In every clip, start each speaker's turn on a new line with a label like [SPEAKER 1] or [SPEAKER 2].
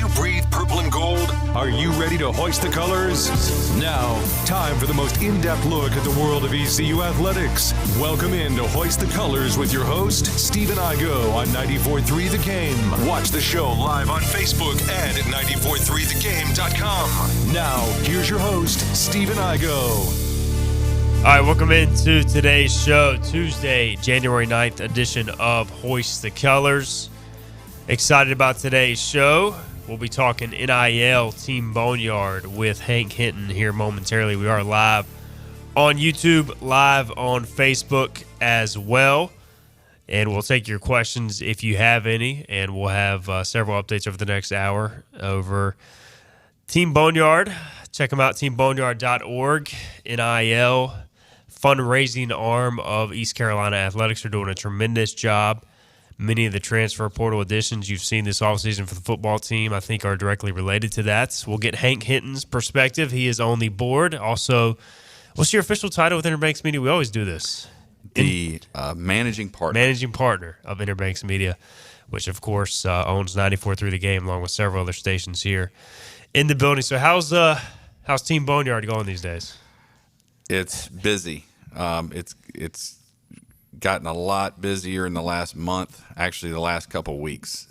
[SPEAKER 1] you breathe purple and gold? Are you ready to hoist the colors? Now, time for the most in-depth look at the world of ECU athletics. Welcome in to Hoist the Colors with your host, Stephen Igo on 94.3 The Game. Watch the show live on Facebook and at 943thegame.com. Now, here's your host, Stephen Igo.
[SPEAKER 2] All right, welcome into today's show, Tuesday, January 9th edition of Hoist the Colors. Excited about today's show. We'll be talking NIL Team Boneyard with Hank Hinton here momentarily. We are live on YouTube, live on Facebook as well. And we'll take your questions if you have any, and we'll have several updates over the next hour over Team Boneyard. Check them out, teamboneyard.org, NIL. Fundraising arm of East Carolina Athletics are doing a tremendous job. Many of the transfer portal additions you've seen this offseason for the football team, I think, are directly related to that. We'll get Hank Hinton's perspective. He is on the board. Also, what's your official title with Interbanks Media? We always do this.
[SPEAKER 3] The managing partner.
[SPEAKER 2] Managing partner of Interbanks Media, which, of course, owns 94.3 The Game, along with several other stations here in the building. So how's Team Boneyard going these days?
[SPEAKER 3] It's busy. It's gotten a lot busier in the last month, actually the last couple of weeks.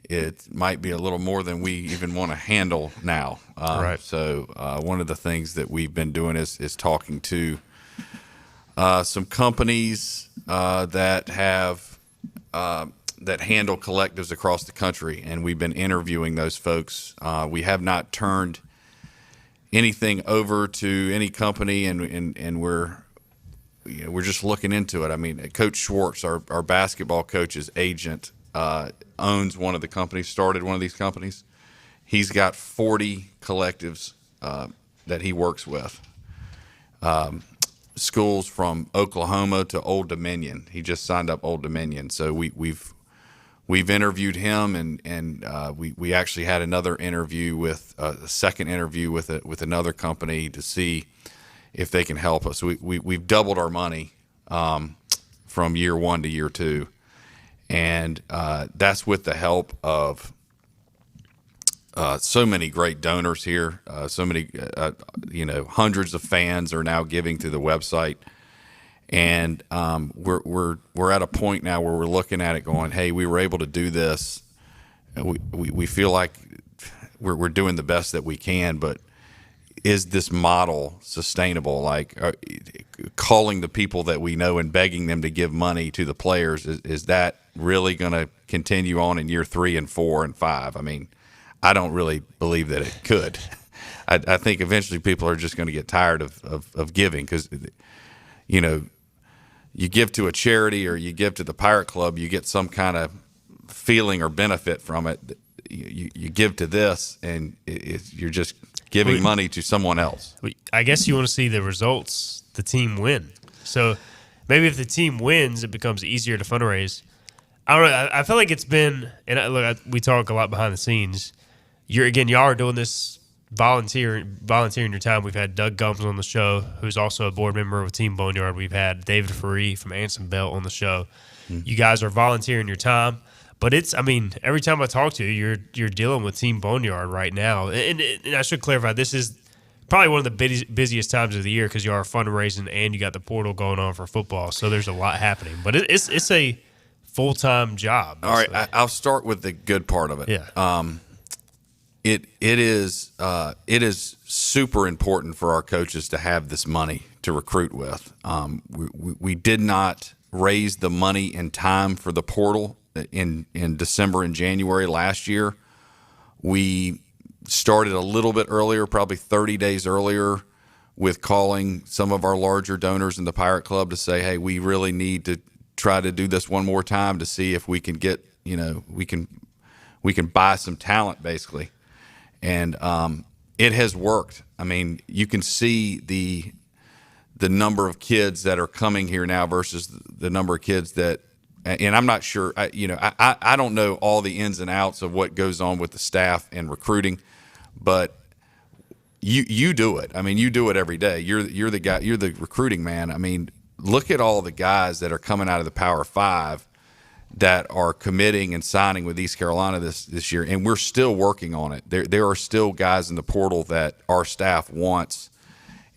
[SPEAKER 3] It might be a little more than we even want to handle now.
[SPEAKER 2] Right.
[SPEAKER 3] So one of the things that we've been doing is talking to some companies that handle collectives across the country, and we've been interviewing those folks. We have not turned anything over to any company, and we're just looking into it. I mean, Coach Schwartz, our basketball coach's agent, owns one of the companies, started one of these companies. He's got 40 collectives that he works with. Schools from Oklahoma to Old Dominion. He just signed up Old Dominion. So we've interviewed him, and we actually had another interview with a second interview with another company to see if they can help us. We've doubled our money from year one to year two, and that's with the help of so many great donors here. So many, hundreds of fans are now giving through the website. And we're at a point now where we're looking at it going, hey, we were able to do this. We feel like we're doing the best that we can, but is this model sustainable? Like calling the people that we know and begging them to give money to the players, is that really going to continue on in year 3 and 4 and 5? I mean, I don't really believe that it could. I think eventually people are just going to get tired of giving because, you give to a charity or you give to the Pirate Club, you get some kind of feeling or benefit from it. You give to this, and you're just giving money to someone else.
[SPEAKER 2] I guess you want to see the results, the team win. So maybe if the team wins, it becomes easier to fundraise. I don't know. I feel like it's been, and look, we talk a lot behind the scenes. Y'all are doing this volunteering your time. We've had Doug Gums on the show, who's also a board member with Team Boneyard. We've had David Faree from Anson Belt on the show. Mm-hmm. You guys are volunteering your time, but every time I talk to you, you're dealing with Team Boneyard right now. And I should clarify, this is probably one of the busiest times of the year because you are fundraising and you got the portal going on for football, so there's a lot happening. But it's a full-time job.
[SPEAKER 3] All right, I'll start with the good part of it.
[SPEAKER 2] Yeah.
[SPEAKER 3] It is super important for our coaches to have this money to recruit with. We did not raise the money in time for the portal in December and January last year. We started a little bit earlier, probably 30 days earlier, with calling some of our larger donors in the Pirate Club to say, hey, we really need to try to do this one more time to see if we can get, we can buy some talent, basically. And it has worked. I mean, you can see the number of kids that are coming here now versus the number of kids that, and I'm not sure, I don't know all the ins and outs of what goes on with the staff and recruiting, but you do it. I mean, you do it every day. You're the guy. You're the recruiting man. I mean, look at all the guys that are coming out of the Power Five that are committing and signing with East Carolina this year, and we're still working on it. There are still guys in the portal that our staff wants,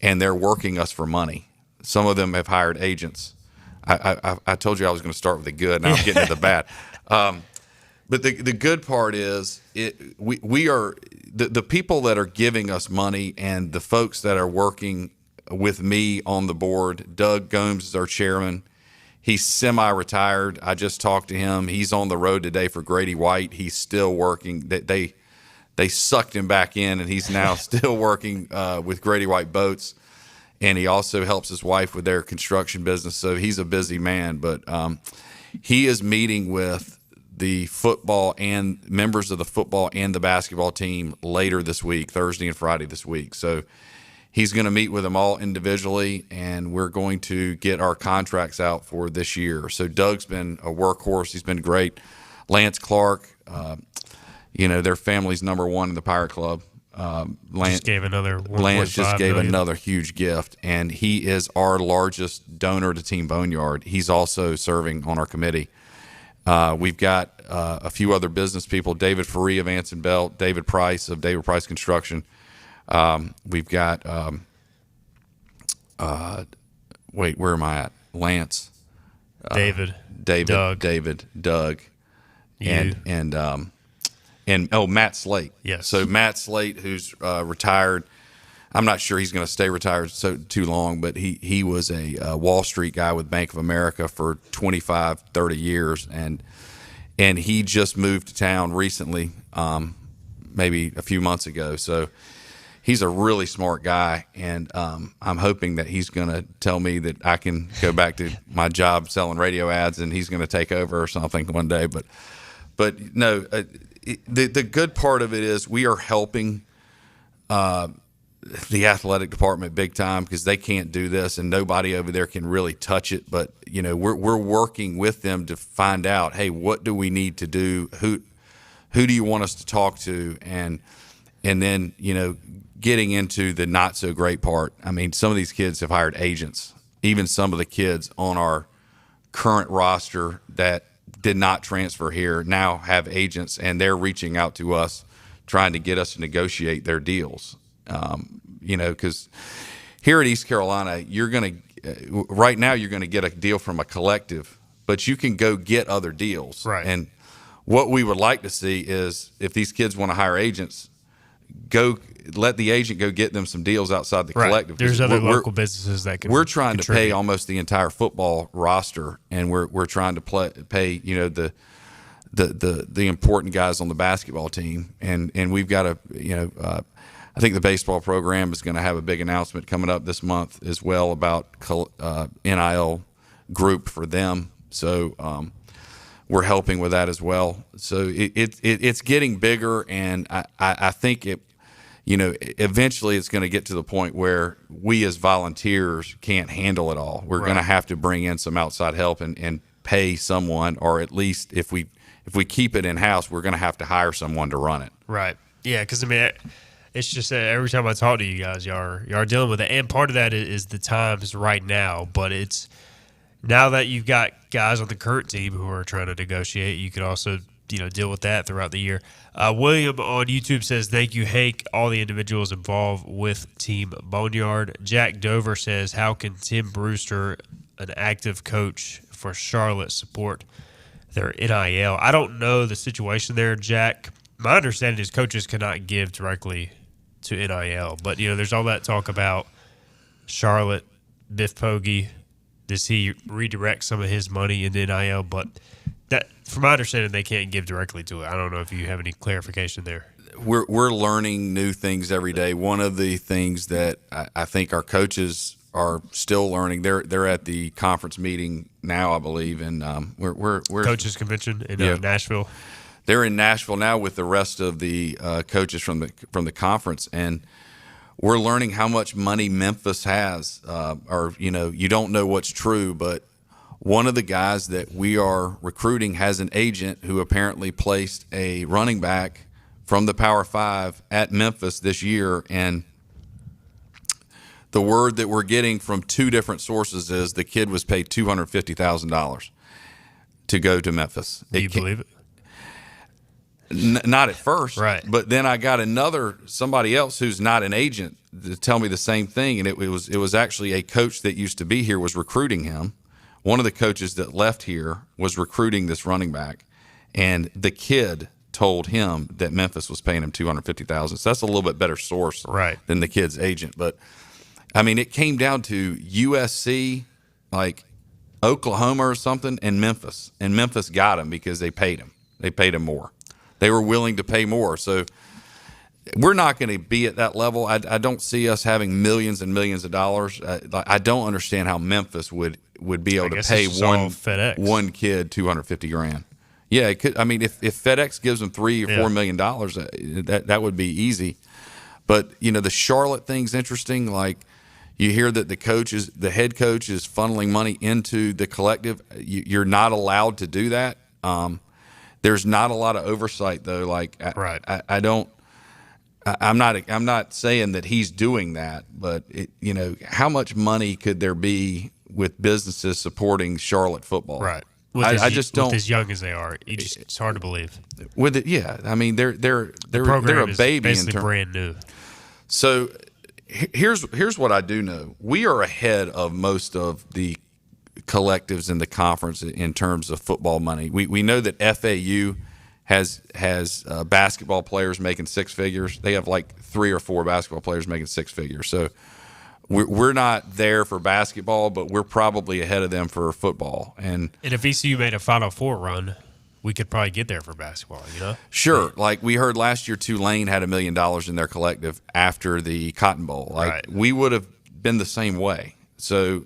[SPEAKER 3] and they're working us for money. Some of them have hired agents. I told you I was going to start with the good. Now I'm getting to the bad. But the good part is we are the people that are giving us money and the folks that are working with me on the board. Doug Gomes is our chairman. He's semi-retired. I just talked to him. He's on the road today for Grady White. He's still working. They sucked him back in, and he's now still working with Grady White Boats. And he also helps his wife with their construction business. So he's a busy man. But he is meeting with the football and members of the football and the basketball team later this week, Thursday and Friday this week. So he's going to meet with them all individually, and we're going to get our contracts out for this year. So Doug's been a workhorse. He's been great. Lance Clark, their family's number one in the Pirate Club. Lance
[SPEAKER 2] just gave another
[SPEAKER 3] another huge gift, and he is our largest donor to Team Boneyard. He's also serving on our committee. We've got a few other business people, David Faree of Anson Belt, David Price of David Price Construction. We've got where am I at? Lance,
[SPEAKER 2] David,
[SPEAKER 3] Doug, and Matt Slate.
[SPEAKER 2] Yes.
[SPEAKER 3] So Matt Slate, who's retired. I'm not sure he's going to stay retired too long, but he was a Wall Street guy with Bank of America for 25, 30 years, and he just moved to town recently, maybe a few months ago. So he's a really smart guy, and I'm hoping that he's going to tell me that I can go back to my job selling radio ads, and he's going to take over or something one day. But no, the good part of it is we are helping the athletic department big time, because they can't do this and nobody over there can really touch it. But we're working with them to find out, hey, what do we need to do? Who do you want us to talk to? And then getting into the not so great part. I mean, some of these kids have hired agents. Even some of the kids on our current roster that did not transfer here now have agents, and they're reaching out to us, trying to get us to negotiate their deals. Because here at East Carolina, right now you're going to get a deal from a collective, but you can go get other deals.
[SPEAKER 2] Right.
[SPEAKER 3] And what we would like to see is, if these kids want to hire agents, go let the agent go get them some deals outside the collective.
[SPEAKER 2] There's other local businesses that can.
[SPEAKER 3] We're trying
[SPEAKER 2] contribute.
[SPEAKER 3] to pay almost the entire football roster, and we're trying to pay the important guys on the basketball team, and we've got I think the baseball program is going to have a big announcement coming up this month as well about NIL group for them. So we're helping with that as well. So it's getting bigger, and I think eventually it's going to get to the point where we as volunteers can't handle it all. We're going to have to bring in some outside help and pay someone, or at least if we keep it in house, we're going to have to hire someone to run it.
[SPEAKER 2] Right. Yeah. Because it's just that every time I talk to you guys, you are dealing with it, and part of that is the times right now. But it's now that you've got guys on the current team who are trying to negotiate, you could also deal with that throughout the year. William on YouTube says, thank you, Hank, all the individuals involved with Team Boneyard. Jack Dover says, how can Tim Brewster, an active coach for Charlotte, support their NIL? I don't know the situation there, Jack. My understanding is coaches cannot give directly to NIL, but there's all that talk about Charlotte, Biff Poggi. Does he redirect some of his money into NIL? But that, from my understanding, they can't give directly to it. I don't know if you have any clarification there.
[SPEAKER 3] We're learning new things every day. One of the things that I think our coaches are still learning. They're at the conference meeting now, I believe, and we're
[SPEAKER 2] coaches convention in Nashville.
[SPEAKER 3] They're in Nashville now with the rest of the coaches from the conference, and we're learning how much money Memphis has. You don't know what's true, but one of the guys that we are recruiting has an agent who apparently placed a running back from the Power 5 at Memphis this year, and the word that we're getting from two different sources is the kid was paid $250,000. to go to Memphis.
[SPEAKER 2] Do you believe it?
[SPEAKER 3] Not at first,
[SPEAKER 2] right?
[SPEAKER 3] But then I got somebody else who's not an agent to tell me the same thing, and it was actually a coach that used to be here was recruiting him. One of the coaches that left here was recruiting this running back, and the kid told him that Memphis was paying him $250,000. So that's a little bit better source, than the kid's agent. But I mean, it came down to USC, like Oklahoma or something, and Memphis got him because they paid him. They paid him more. They were willing to pay more. So we're not going to be at that level. I don't see us having millions and millions of dollars. I don't understand how Memphis would be able to pay one kid $250,000. Yeah, it could. I mean, if FedEx gives them $3 or $4 million, that would be easy. But the Charlotte thing's interesting. Like, you hear that the head coach is funneling money into the collective. You're not allowed to do that. There's not a lot of oversight though. Like, I don't. I'm not saying that he's doing that, but how much money could there be with businesses supporting Charlotte football?
[SPEAKER 2] Right.
[SPEAKER 3] I just don't.
[SPEAKER 2] With as young as they are, it's hard to believe.
[SPEAKER 3] With it, yeah. I mean, they're a baby.
[SPEAKER 2] Basically brand new.
[SPEAKER 3] So here's what I do know. We are ahead of most of the collectives in the conference in terms of football money. We know that FAU has basketball players making six figures. They have like 3 or 4 basketball players making six figures. So we're not there for basketball, but we're probably ahead of them for football. And
[SPEAKER 2] if ECU made a Final Four run, we could probably get there for basketball,
[SPEAKER 3] Sure. Like we heard last year, Tulane had $1 million in their collective after the Cotton Bowl. Like we would have been the same way. So,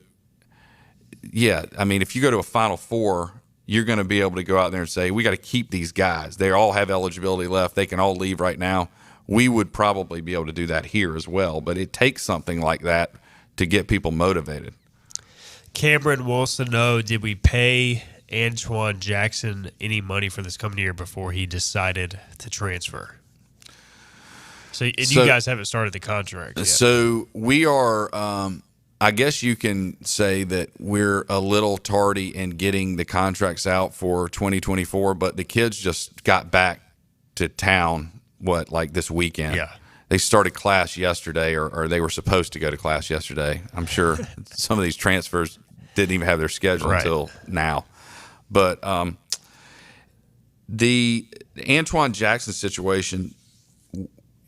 [SPEAKER 3] yeah, I mean, if you go to a Final Four, you're going to be able to go out there and say, we got to keep these guys. They all have eligibility left. They can all leave right now. We would probably be able to do that here as well, but it takes something like that to get people motivated.
[SPEAKER 2] Cameron wants to know, did we pay Antoine Jackson any money for this coming year before he decided to transfer? So you guys haven't started the contract yet.
[SPEAKER 3] So we are I guess you can say that we're a little tardy in getting the contracts out for 2024, but the kids just got back to town, like this weekend?
[SPEAKER 2] Yeah.
[SPEAKER 3] They started class yesterday, or they were supposed to go to class yesterday. I'm sure some of these transfers didn't even have their schedule until now. But the Antoine Jackson situation,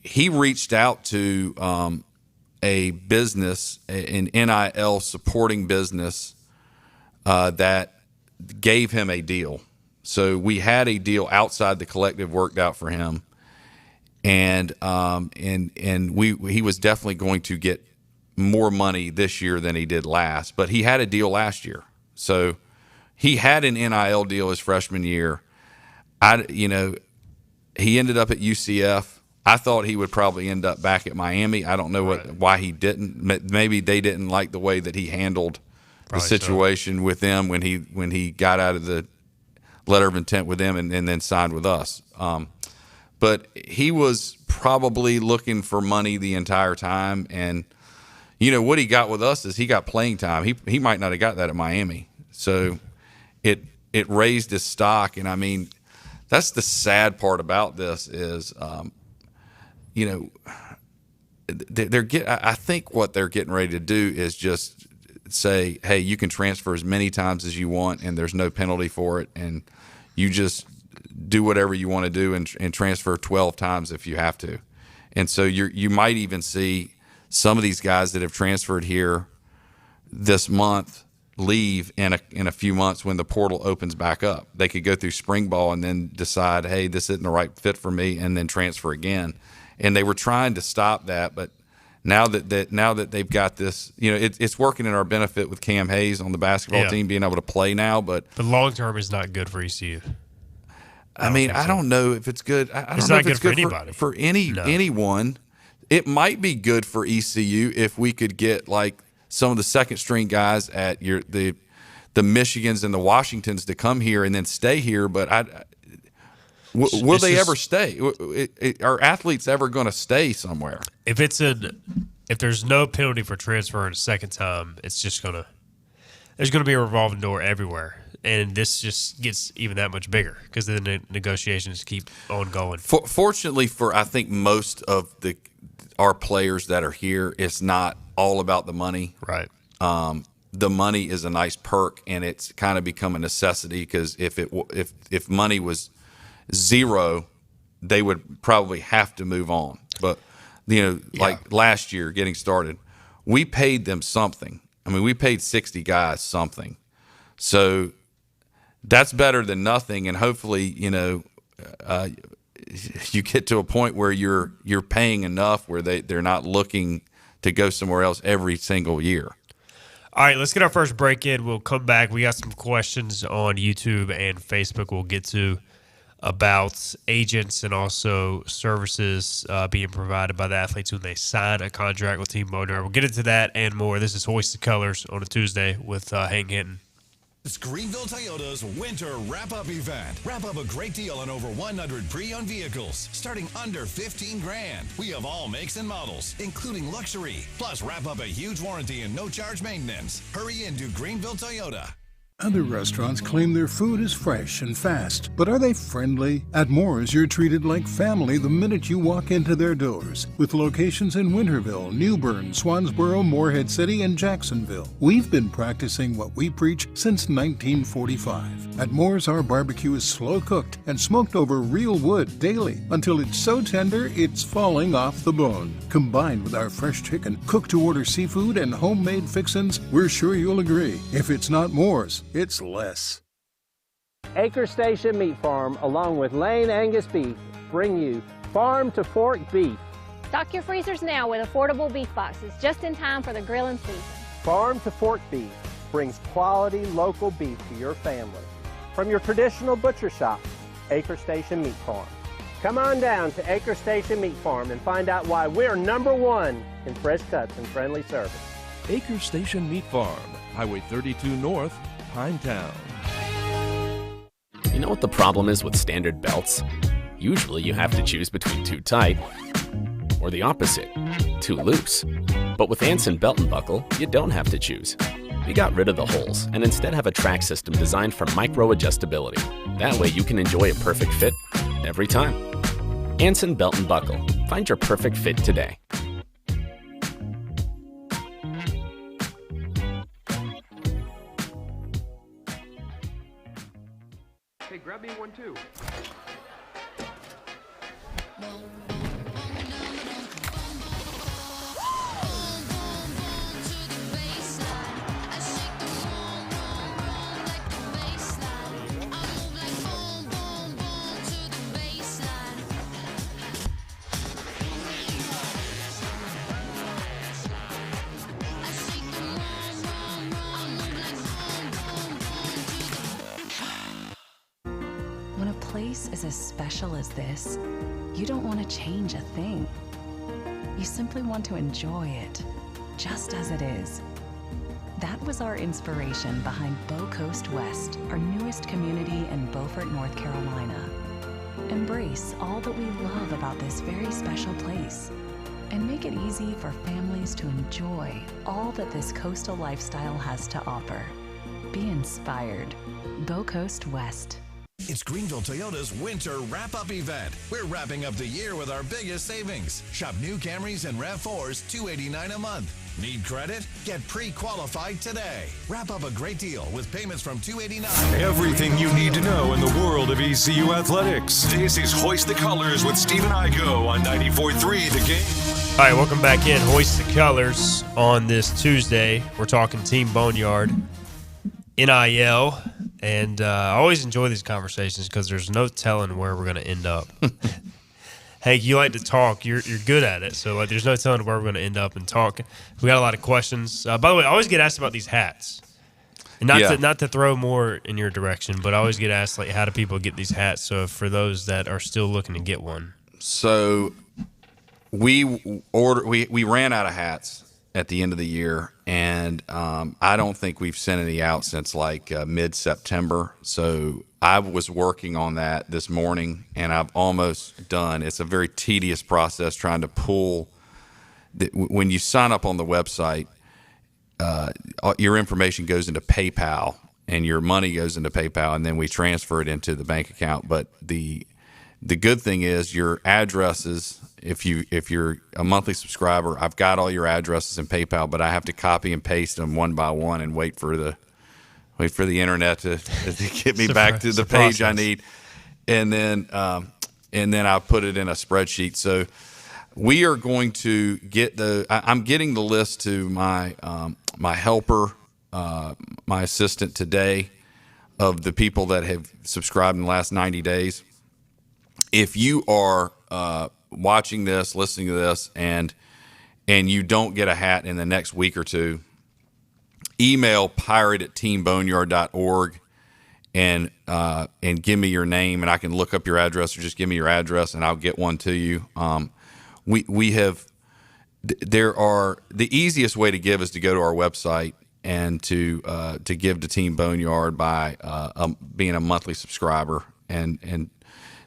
[SPEAKER 3] he reached out to a business, an NIL supporting business that gave him a deal. So we had a deal outside the collective worked out for him, and he was definitely going to get more money this year than he did last. But he had a deal last year, so he had an NIL deal his freshman year. He ended up at UCF. I thought he would probably end up back at Miami. I don't know why he didn't. Maybe they didn't like the way that he handled the situation with them when he got out of the letter of intent with them and then signed with us. But he was probably looking for money the entire time, and what he got with us is he got playing time. He might not have got that at Miami, so it raised his stock. And I mean, that's the sad part about this is. I think what they're getting ready to do is just say, hey, you can transfer as many times as you want, and there's no penalty for it, and you just do whatever you want to do and transfer 12 times if you have to. And so you might even see some of these guys that have transferred here this month leave in a few months when the portal opens back up. They could go through spring ball and then decide, hey, this isn't the right fit for me, and then transfer again. And they were trying to stop that, but now that they've got this, it's working in our benefit with Cam Hayes on the basketball team being able to play now. But
[SPEAKER 2] long term is not good for ECU.
[SPEAKER 3] I don't know if it's good. I don't know if it's good for anybody. For anyone. It might be good for ECU if we could get like some of the second string guys at the Michigans and the Washingtons to come here and then stay here. But will they ever stay? Are athletes ever going to stay somewhere?
[SPEAKER 2] If there's no penalty for transferring a second time, it's just there's gonna be a revolving door everywhere. and this just gets even that much bigger because the negotiations keep on going.
[SPEAKER 3] Fortunately for, I think, most of our players that are here, it's not all about the money.
[SPEAKER 2] Right.
[SPEAKER 3] The money is a nice perk, and it's kind of become a necessity because if money was zero, they would probably have to move on. But like last year, getting started, we paid them something. I mean, we paid 60 guys something, so that's better than nothing. And hopefully, you get to a point where you're paying enough where they're not looking to go somewhere else every single year.
[SPEAKER 2] All right, let's get our first break in. We'll come back. We got some questions on YouTube and Facebook we'll get to about agents and also services being provided by the athletes when they sign a contract with Team Boneyard. We'll get into that and more. This is Hoist the Colors on a Tuesday with Hank Hinton.
[SPEAKER 4] It's Greenville Toyota's Winter Wrap-Up Event. Wrap up a great deal on over 100 pre-owned vehicles, starting under $15,000. We have all makes and models, including luxury. Plus, wrap up a huge warranty and no-charge maintenance. Hurry into Greenville Toyota.
[SPEAKER 5] Other restaurants claim their food is fresh and fast, but are they friendly? At Moore's, you're treated like family the minute you walk into their doors. With locations in Winterville, New Bern, Swansboro, Morehead City, and Jacksonville. We've been practicing what we preach since 1945. At Moore's, our barbecue is slow cooked and smoked over real wood daily until it's so tender it's falling off the bone. Combined with our fresh chicken, cooked-to-order seafood, and homemade fixins, we're sure you'll agree. If it's not Moore's, it's less.
[SPEAKER 6] Acre Station Meat Farm, along with Lane Angus Beef, bring you Farm to Fork Beef.
[SPEAKER 7] Stock your freezers now with affordable beef boxes, just in time for the grilling season.
[SPEAKER 6] Farm to Fork Beef brings quality local beef to your family. From your traditional butcher shop, Acre Station Meat Farm. Come on down to Acre Station Meat Farm and find out why we're #1 in fresh cuts and friendly service.
[SPEAKER 8] Acre Station Meat Farm, Highway 32 North, Pinetown.
[SPEAKER 9] You know what the problem is with standard belts? Usually you have to choose between too tight or the opposite, too loose. But with Anson Belt and Buckle, you don't have to choose. We got rid of the holes and instead have a track system designed for micro adjustability. That way you can enjoy a perfect fit every time. Anson Belt and Buckle. Find your perfect fit today.
[SPEAKER 10] Hey, grab me one too.
[SPEAKER 11] When a place is as special as this, you don't want to change a thing. You simply want to enjoy it, just as it is. That was our inspiration behind Bow Coast West, our newest community in Beaufort, North Carolina. Embrace all that we love about this very special place and make it easy for families to enjoy all that this coastal lifestyle has to offer. Be inspired. Bow Coast West.
[SPEAKER 4] It's Greenville Toyota's Winter Wrap-Up Event. We're wrapping up the year with our biggest savings. Shop new Camrys and RAV4s, $289 a month. Need credit? Get pre-qualified today. Wrap up a great deal with payments from $289.
[SPEAKER 1] Everything you need to know in the world of ECU athletics. This is Hoist the Colors with Stephen Igo on 94.3 The Game.
[SPEAKER 2] All right, welcome back in. Hoist the Colors on this Tuesday. We're talking Team Boneyard, NIL, and I always enjoy these conversations because there's no telling where we're going to end up. Hank, you like to talk. You're good at it. So there's no telling where we're going to end up and talk. We got a lot of questions. By the way, I always get asked about these hats. And not to throw more in your direction, but I always get asked, like, how do people get these hats? So for those that are still looking to get one.
[SPEAKER 3] So we ran out of hats at the end of the year, and I don't think we've sent any out since like mid-September. So I was working on that this morning, and I've almost done. It's a very tedious process trying to pull. When you sign up on the website, your information goes into PayPal, and your money goes into PayPal, and then we transfer it into the bank account. But the good thing is your addresses. If you're a monthly subscriber, I've got all your addresses in PayPal, but I have to copy and paste them one by one and wait for the internet to get me back to the page I need, and then I put it in a spreadsheet. So we are going to get I'm getting the list to my my helper, my assistant today, of the people that have subscribed in the last 90 days. If you are watching this, listening to this, and you don't get a hat in the next week or two, email pirate@teamboneyard.org and give me your name, and I can look up your address, or just give me your address and I'll get one to you. The easiest way to give is to go to our website and to give to Team Boneyard by being a monthly subscriber, and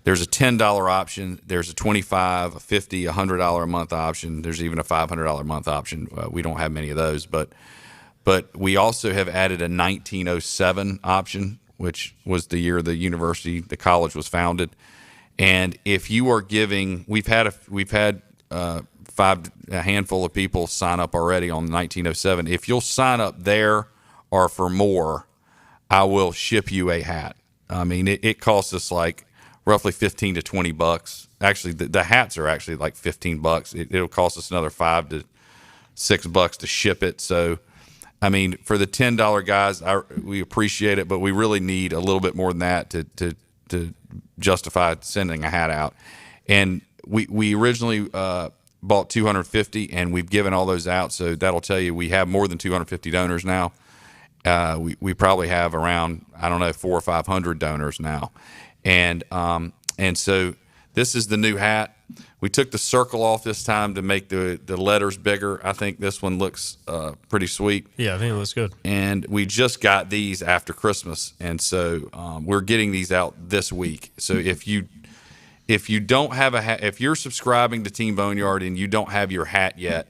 [SPEAKER 3] there's a $10 option, there's a $25, a $50, $100 a month option, there's even a $500 a month option. We don't have many of those, but we also have added a 1907 option, which was the year the college was founded. And if you are giving, we've had a handful of people sign up already on 1907. If you'll sign up there or for more, I will ship you a hat. I mean, it costs us like roughly $15 to $20. Actually, the hats are actually like $15. It'll cost us another $5 to $6 to ship it. So, I mean, for the $10 guys, we appreciate it, but we really need a little bit more than that to justify sending a hat out. And we originally bought 250, and we've given all those out. So that'll tell you we have more than 250 donors now. We probably have around, I don't know, 400 or 500 donors now. And so this is the new hat. We took the circle off this time to make the letters bigger. I think this one looks pretty sweet.
[SPEAKER 2] Yeah, I think it looks good.
[SPEAKER 3] And we just got these after Christmas, and so we're getting these out this week. So if you don't have a hat, if you're subscribing to Team Boneyard and you don't have your hat yet,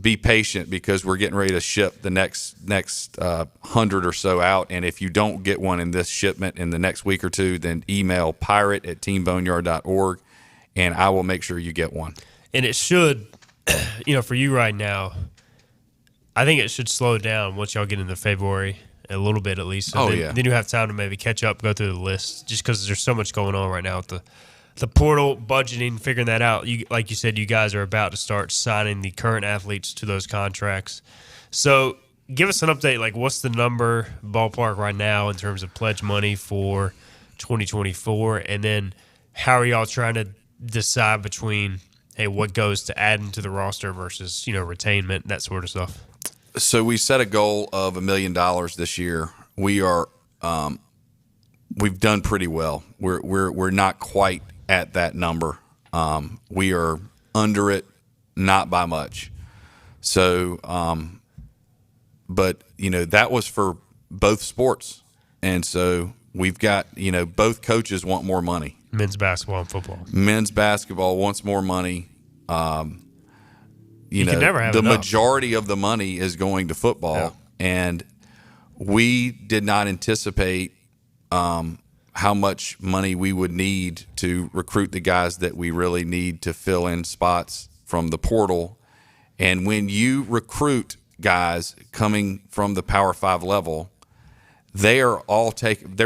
[SPEAKER 3] be patient, because we're getting ready to ship the next 100 or so out. And if you don't get one in this shipment in the next week or two, then email pirate@teamboneyard.org, and I will make sure you get one.
[SPEAKER 2] And it should, for you right now, I think it should slow down once y'all get into February a little bit at least. So then you have time to maybe catch up, go through the list, just because there's so much going on right now with the portal, budgeting, figuring that out. Like you said, you guys are about to start signing the current athletes to those contracts. So give us an update. Like, what's the number ballpark right now in terms of pledge money for 2024? And then how are y'all trying to decide between, hey, what goes to adding to the roster versus, retainment, that sort of stuff?
[SPEAKER 3] So we set a goal of $1 million this year. We are, we've done pretty well. We're not quite at that number. We are under it, not by much. So, but that was for both sports, and so we've got both coaches want more money.
[SPEAKER 2] Men's basketball and football.
[SPEAKER 3] Men's basketball wants more money.
[SPEAKER 2] You can never have
[SPEAKER 3] the
[SPEAKER 2] enough.
[SPEAKER 3] Majority of the money is going to football, and we did not anticipate how much money we would need to recruit the guys that we really need to fill in spots from the portal. And when you recruit guys coming from the Power 5 level, they're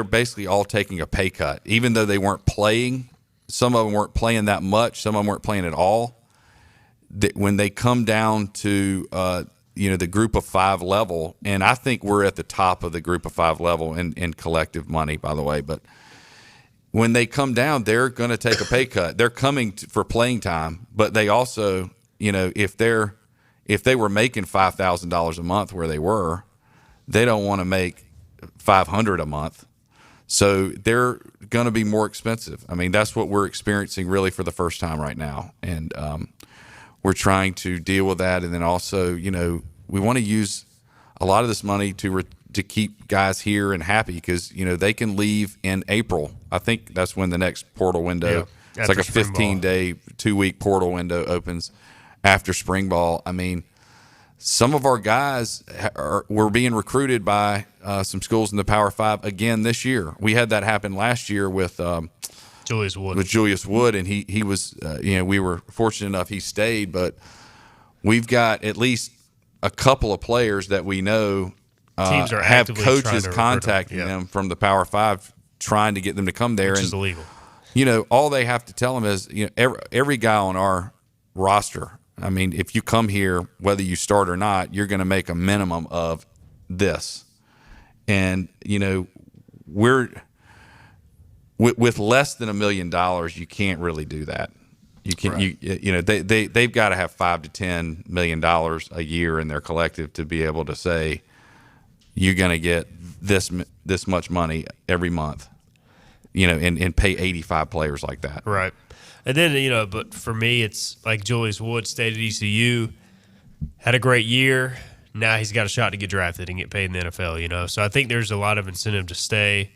[SPEAKER 3] basically all taking a pay cut, even though they weren't playing. Some of them weren't playing that much. Some of them weren't playing at all. When they come down to the group of 5 level, and I think we're at the top of the group of 5 level in collective money, by the way, but when they come down, they're going to take a pay cut. They're coming for playing time, but they also, if they were making $5,000 a month where they were, they don't want to make $500 a month. So they're going to be more expensive. I mean, that's what we're experiencing really for the first time right now. And we're trying to deal with that. And then also, we want to use a lot of this money to keep guys here and happy, because, they can leave in April. I think that's when the next portal window, it's like a 15-day, 2-week portal window opens after spring ball. I mean, some of our guys were being recruited by some schools in the Power 5 again this year. We had that happen last year with
[SPEAKER 2] Julius Wood.
[SPEAKER 3] And he was we were fortunate enough he stayed, but we've got at least a couple of players that we know
[SPEAKER 2] teams are
[SPEAKER 3] have
[SPEAKER 2] actively
[SPEAKER 3] coaches
[SPEAKER 2] trying to
[SPEAKER 3] contacting them from the Power 5 trying to get them to come there.
[SPEAKER 2] Which is illegal.
[SPEAKER 3] All they have to tell them is, every guy on our roster, I mean, if you come here, whether you start or not, you're going to make a minimum of this. And, we're with less than $1 million, you can't really do that. You can, right. They've got to have $5 to $10 million a year in their collective to be able to say you're going to get this much money every month, and pay 85 players like that.
[SPEAKER 2] Right. And then, but for me, it's like Julius Wood stayed at ECU, had a great year. Now he's got a shot to get drafted and get paid in the NFL, So I think there's a lot of incentive to stay.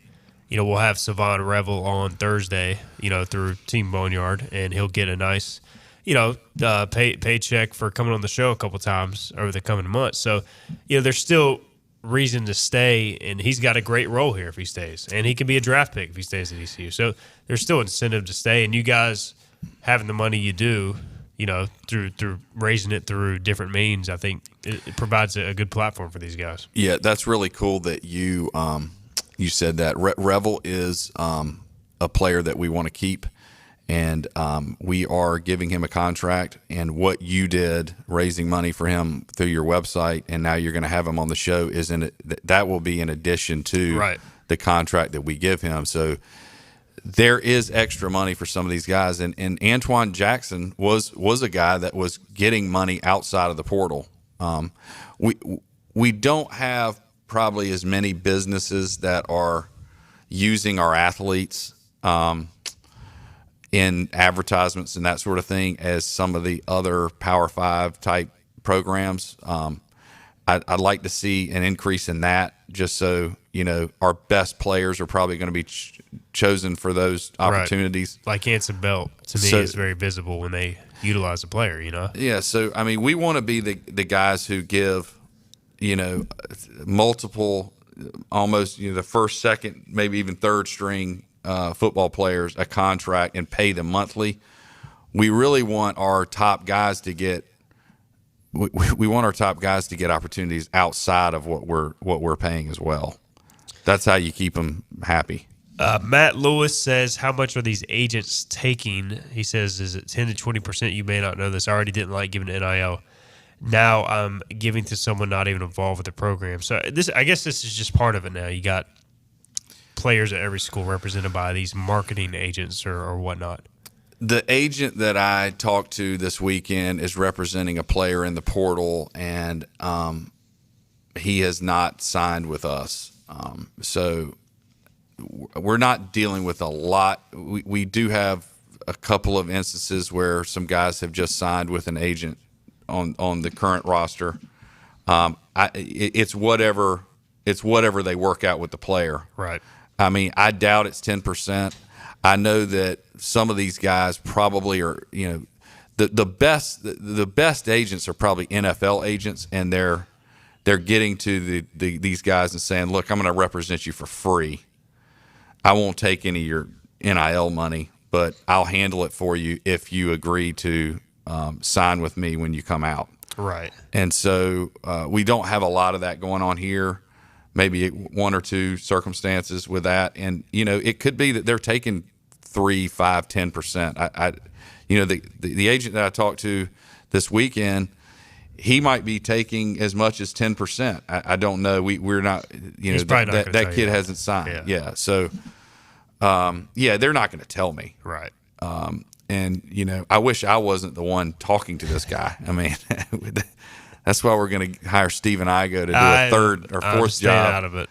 [SPEAKER 2] We'll have Savon Revel on Thursday, through Team Boneyard, and he'll get a nice, paycheck for coming on the show a couple times over the coming months. So, there's still reason to stay, and he's got a great role here if he stays, and he can be a draft pick if he stays at ECU. So there's still incentive to stay, and you guys having the money you do, through raising it through different means, I think it provides a good platform for these guys.
[SPEAKER 3] Yeah, that's really cool that you said that. Revel is a player that we want to keep, and we are giving him a contract. And what you did, raising money for him through your website, and now you're going to have him on the show, that will be in addition to the contract that we give him. So there is extra money for some of these guys. And Antoine Jackson was a guy that was getting money outside of the portal. We don't have probably as many businesses that are using our athletes in advertisements and that sort of thing as some of the other Power 5 type programs. I'd like to see an increase in that, just so our best players are probably going to be chosen for those opportunities.
[SPEAKER 2] Like Anson Belt, to me, is very visible when they utilize a player.
[SPEAKER 3] Yeah. So I mean, we want to be the guys who give multiple, almost the first, second, maybe even third string football players a contract and pay them monthly. We really want our top guys to get. We want our top guys to get opportunities outside of what we're paying as well. That's how you keep them happy.
[SPEAKER 2] Matt Lewis says, how much are these agents taking? He says, is it 10 to 20%? You may not know this. I already didn't like giving to NIL. Now I'm giving to someone not even involved with the program. So I guess this is just part of it now. You got players at every school represented by these marketing agents or whatnot.
[SPEAKER 3] The agent that I talked to this weekend is representing a player in the portal, and he has not signed with us. So we're not dealing with a lot. We do have a couple of instances where some guys have just signed with an agent on the current roster. It's whatever they work out with the player.
[SPEAKER 2] Right.
[SPEAKER 3] I mean, I doubt it's 10%. I know that some of these guys probably are, the best agents are probably NFL agents, and they're getting to these guys and saying, look, I'm going to represent you for free. I won't take any of your NIL money, but I'll handle it for you if you agree to sign with me when you come out.
[SPEAKER 2] Right. And
[SPEAKER 3] so we don't have a lot of that going on here. Maybe one or two circumstances with that, and it could be that they're taking 3, 5, 10%. The agent that I talked to this weekend, he might be taking as much as 10%. I don't know. We're not. That kid hasn't signed. Yeah. So, they're not going to tell me.
[SPEAKER 2] Right.
[SPEAKER 3] And I wish I wasn't the one talking to this guy. I mean, that's why we're going to hire Stephen Igo to do a third or fourth job.
[SPEAKER 2] Out of it.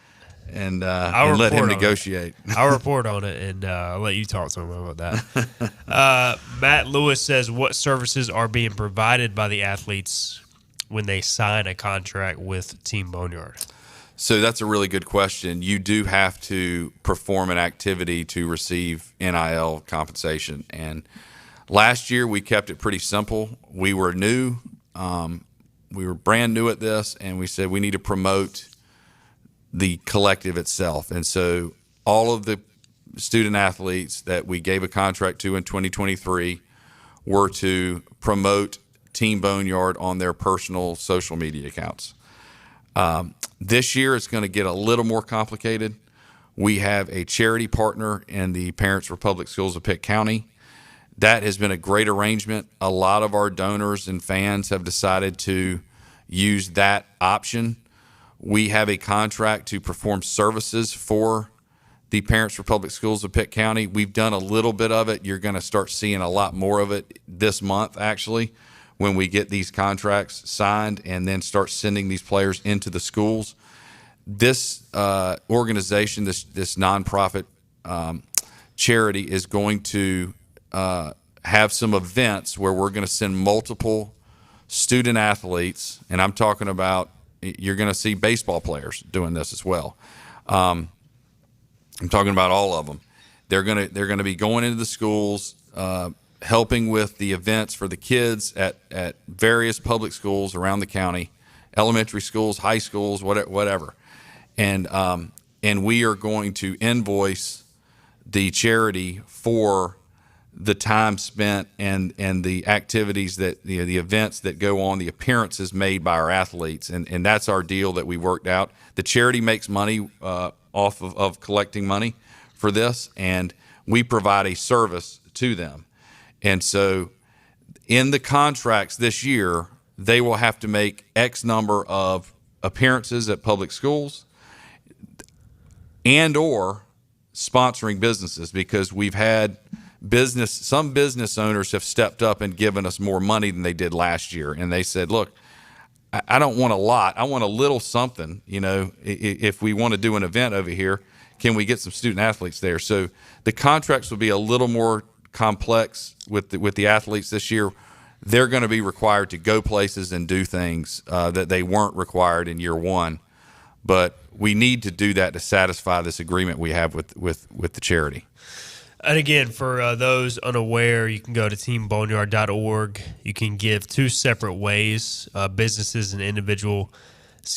[SPEAKER 3] And let him negotiate.
[SPEAKER 2] I'll report on it, and I'll let you talk to him about that. Matt Lewis says, what services are being provided by the athletes when they sign a contract with Team Boneyard?
[SPEAKER 3] So that's a really good question. You do have to perform an activity to receive NIL compensation. And last year we kept it pretty simple. We were new. We were brand new at this, and we said we need to promote the collective itself. And so all of the student athletes that we gave a contract to in 2023 were to promote Team Boneyard on their personal social media accounts. This year it's going to get a little more complicated. We have a charity partner in the Parents for Public Schools of Pitt County. That has been a great arrangement. A lot of our donors and fans have decided to use that option. We have a contract to perform services for the Parents for Public Schools of Pitt County. We've done a little bit of it. You're going to start seeing a lot more of it this month, actually, when we get these contracts signed and then start sending these players into the schools. This organization, this nonprofit charity, is going to have some events where we're going to send multiple student athletes, and I'm talking about, you're going to see baseball players doing this as well. I'm talking about all of them. They're going to be going into the schools, helping with the events for the kids at various public schools around the county, elementary schools, high schools, whatever. And we are going to invoice the charity for the time spent and the activities that, the events that go on, the appearances made by our athletes. And that's our deal that we worked out. The charity makes money off of collecting money for this, and we provide a service to them. And so in the contracts this year, they will have to make X number of appearances at public schools and or sponsoring businesses, because we've had some business owners have stepped up and given us more money than they did last year. And they said, look, I don't want a lot. I want a little something. If we want to do an event over here, can we get some student athletes there? So the contracts will be a little more complex with the athletes this year. They're going to be required to go places and do things that they weren't required in year one. But we need to do that to satisfy this agreement we have with the charity.
[SPEAKER 2] And again, for those unaware, you can go to teamboneyard.org. You can give two separate ways. Businesses and individuals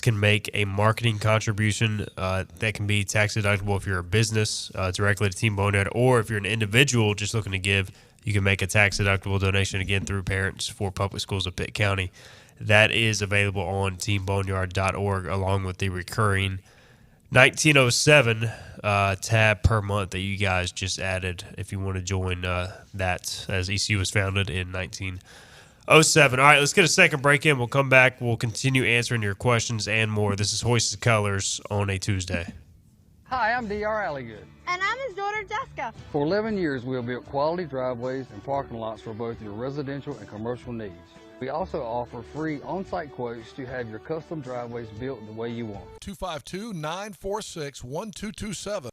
[SPEAKER 2] can make a marketing contribution that can be tax deductible if you're a business directly to Team Boneyard, or if you're an individual just looking to give, you can make a tax deductible donation again through Parents for Public Schools of Pitt County. That is available on teamboneyard.org, along with the recurring 1907 tab per month that you guys just added if you want to join that, as ECU was founded in 1907. All right, let's get a second break in. We'll come back. We'll continue answering your questions and more. This is Hoist the Colors on a Tuesday.
[SPEAKER 12] Hi, I'm D.R. Alligood.
[SPEAKER 13] And I'm his daughter, Jessica.
[SPEAKER 12] For 11 years, we have built quality driveways and parking lots for both your residential and commercial needs. We also offer free on-site quotes to have your custom driveways built the way you want.
[SPEAKER 14] 252-946-1227.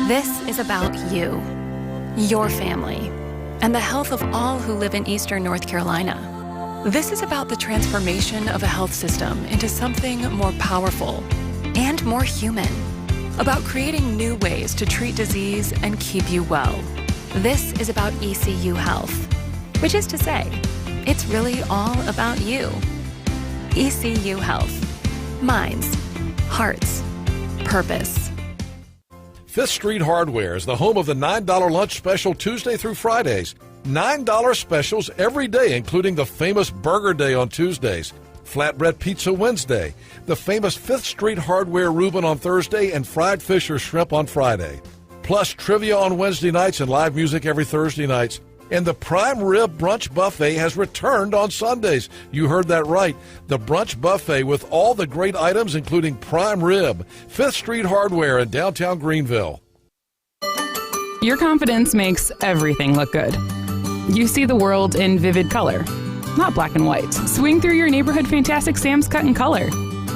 [SPEAKER 11] This is about you, your family, and the health of all who live in Eastern North Carolina. This is about the transformation of a health system into something more powerful and more human, about creating new ways to treat disease and keep you well. This is about ECU Health, which is to say, it's really all about you. ECU Health. Minds, hearts, purpose.
[SPEAKER 14] Fifth Street Hardware is the home of the $9 lunch special Tuesday through Fridays. $9 specials every day, including the famous Burger Day on Tuesdays. Flatbread Pizza Wednesday, the famous 5th Street Hardware Reuben on Thursday, and fried fish or shrimp on Friday. Plus trivia on Wednesday nights and live music every Thursday nights. And the Prime Rib Brunch Buffet has returned on Sundays. You heard that right. The Brunch Buffet with all the great items, including prime rib, 5th Street Hardware in downtown Greenville.
[SPEAKER 15] Your confidence makes everything look good. You see the world in vivid color, not black and white. Swing through your neighborhood Fantastic Sam's Cut in Color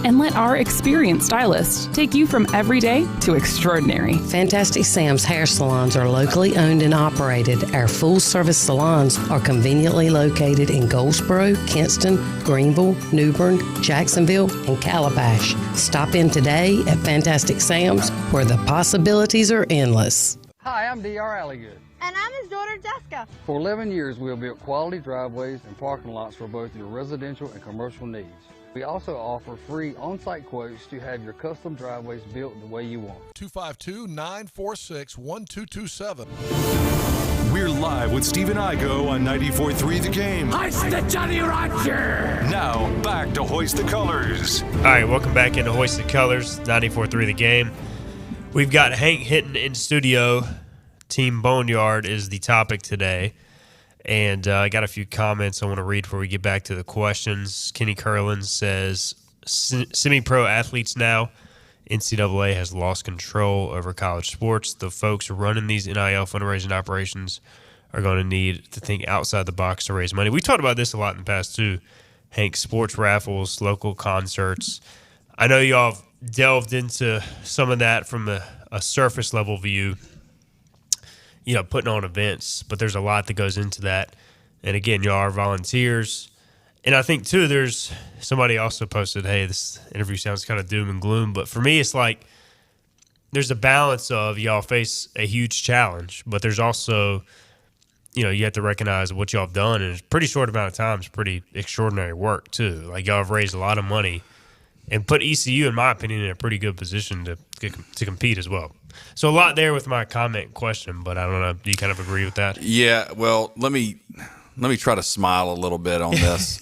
[SPEAKER 15] and let our experienced stylists take you from everyday to extraordinary.
[SPEAKER 16] Fantastic Sam's hair salons are locally owned and operated. Our full-service salons are conveniently located in Goldsboro, Kinston, Greenville, New Bern, Jacksonville, and Calabash. Stop in today at Fantastic Sam's, where the possibilities are endless.
[SPEAKER 12] Hi, I'm D.R. Alligood.
[SPEAKER 13] And I'm his daughter, Jessica.
[SPEAKER 12] For 11 years, we have built quality driveways and parking lots for both your residential and commercial needs. We also offer free on-site quotes to have your custom driveways built the way you want.
[SPEAKER 14] 252-946-1227.
[SPEAKER 1] We're live with Stephen Igo on 94.3 The Game.
[SPEAKER 17] Hoist the Johnny Roger!
[SPEAKER 1] Now, back to Hoist the Colors.
[SPEAKER 2] All right, welcome back into Hoist the Colors, 94.3 The Game. We've got Hank Hinton in studio. Team Boneyard is the topic today. And I got a few comments I want to read before we get back to the questions. Kenny Curlin says, semi-pro athletes now, NCAA has lost control over college sports. The folks running these NIL fundraising operations are going to need to think outside the box to raise money. We talked about this a lot in the past too, Hank. Sports raffles, local concerts. I know y'all have delved into some of that from a surface level view, you know, putting on events, but there's a lot that goes into that. And again, y'all are volunteers. And I think too, there's somebody also posted, hey, this interview sounds kind of doom and gloom, but for me, it's like there's a balance of y'all face a huge challenge, but there's also, you know, you have to recognize what y'all have done in a pretty short amount of time. It's pretty extraordinary work too. Like y'all have raised a lot of money and put ECU, in my opinion, in a pretty good position to compete as well. So a lot there with my comment and question, but I don't know. Do you kind of agree with that?
[SPEAKER 3] Yeah. Well, let me try to smile a little bit on this.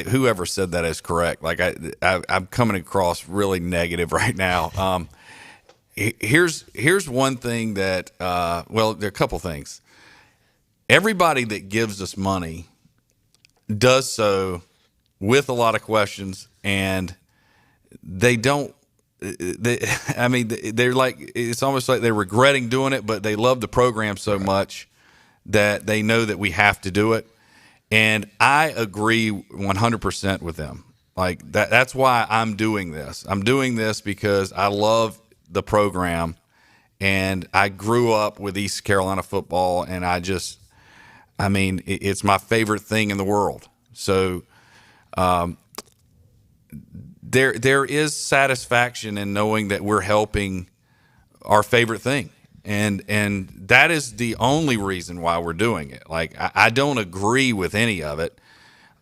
[SPEAKER 3] Whoever said that is correct. Like I'm coming across really negative right now. Here's one thing that well, there are a couple things. Everybody that gives us money does so with a lot of questions, and they don't. They're like, it's almost like they're regretting doing it, but they love the program so much that they know that we have to do it. And I agree 100% with them. Like that's why I'm doing this. I'm doing this because I love the program, and I grew up with East Carolina football, and it's my favorite thing in the world. So, There is satisfaction in knowing that we're helping our favorite thing, and that is the only reason why we're doing it. Like I don't agree with any of it.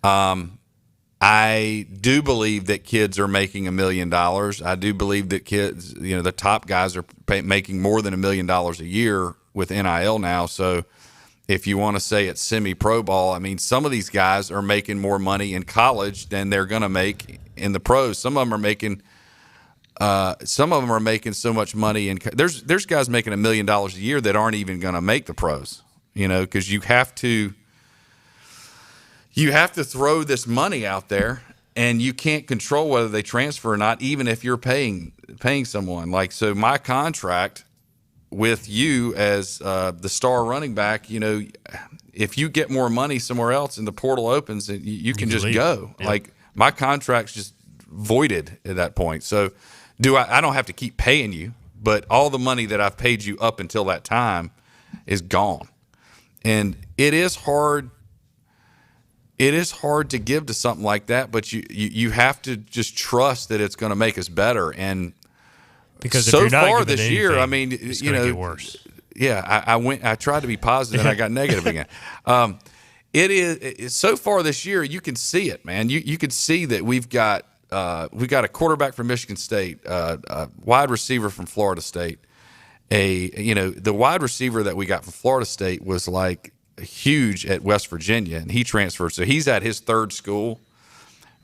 [SPEAKER 3] I do believe that kids are making $1 million. I do believe that kids, you know, the top guys are making more than $1 million a year with NIL now. So if you want to say it's semi-pro ball, I mean, some of these guys are making more money in college than they're going to make in the pros. Some of them are making so much money. There's guys making $1 million a year that aren't even going to make the pros, you know, because you have to throw this money out there, and you can't control whether they transfer or not, even if you're paying someone. Like, so my contract with you as the star running back, you know, if you get more money somewhere else and the portal opens, you can just go. Yeah. Like, my contract's just voided at that point. So I don't have to keep paying you, but all the money that I've paid you up until that time is gone. And it is hard to give to something like that, but you have to just trust that it's going to make us better. And
[SPEAKER 2] because
[SPEAKER 3] so
[SPEAKER 2] if you're not
[SPEAKER 3] far this
[SPEAKER 2] anything,
[SPEAKER 3] year, I mean,
[SPEAKER 2] it's
[SPEAKER 3] you know,
[SPEAKER 2] get worse.
[SPEAKER 3] Yeah, I tried to be positive and I got negative again. It is so far this year. You can see it, man. You can see that we've got a quarterback from Michigan State, a wide receiver from Florida State. The wide receiver that we got from Florida State was like huge at West Virginia, and he transferred. So he's at his third school.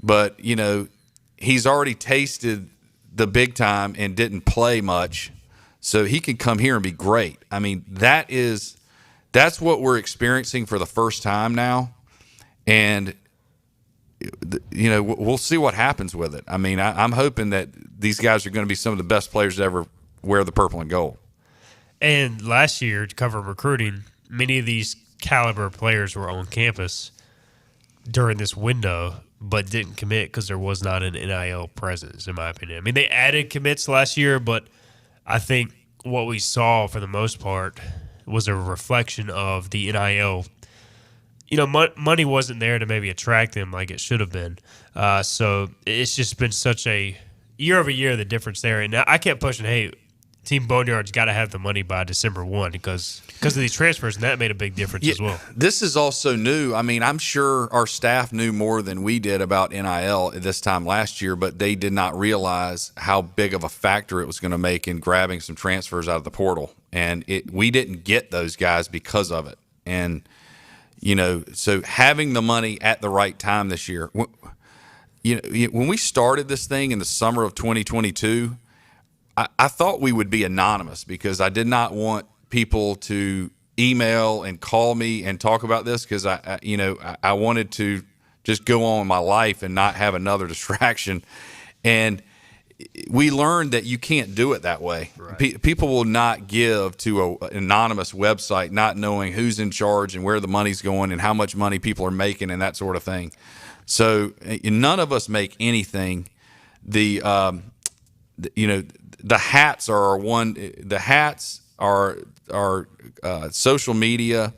[SPEAKER 3] but he's already tasted the big time and didn't play much, so he can come here and be great. I mean, that's what we're experiencing for the first time now, and we'll see what happens with it. I mean, I'm hoping that these guys are going to be some of the best players to ever wear the purple and gold.
[SPEAKER 2] And last year, to cover recruiting, many of these caliber players were on campus during this window, but didn't commit because there was not an NIL presence, in my opinion. I mean, they added commits last year, but I think what we saw for the most part was a reflection of the NIL. Money wasn't there to maybe attract them like it should have been. So it's just been such a year over year, the difference there. And I kept pushing, hey, Team Boneyard's got to have the money by December 1 because of these transfers, and that made a big difference as well.
[SPEAKER 3] This is also new. I mean, I'm sure our staff knew more than we did about NIL at this time last year, but they did not realize how big of a factor it was going to make in grabbing some transfers out of the portal. And we didn't get those guys because of it. And, so having the money at the right time this year, when we started this thing in the summer of 2022, I thought we would be anonymous because I did not want people to email and call me and talk about this because I wanted to just go on with my life and not have another distraction. And we learned that you can't do it that way. Right. People will not give to an anonymous website not knowing who's in charge and where the money's going and how much money people are making and that sort of thing. So none of us make anything. The hats are our one. The hats are social media,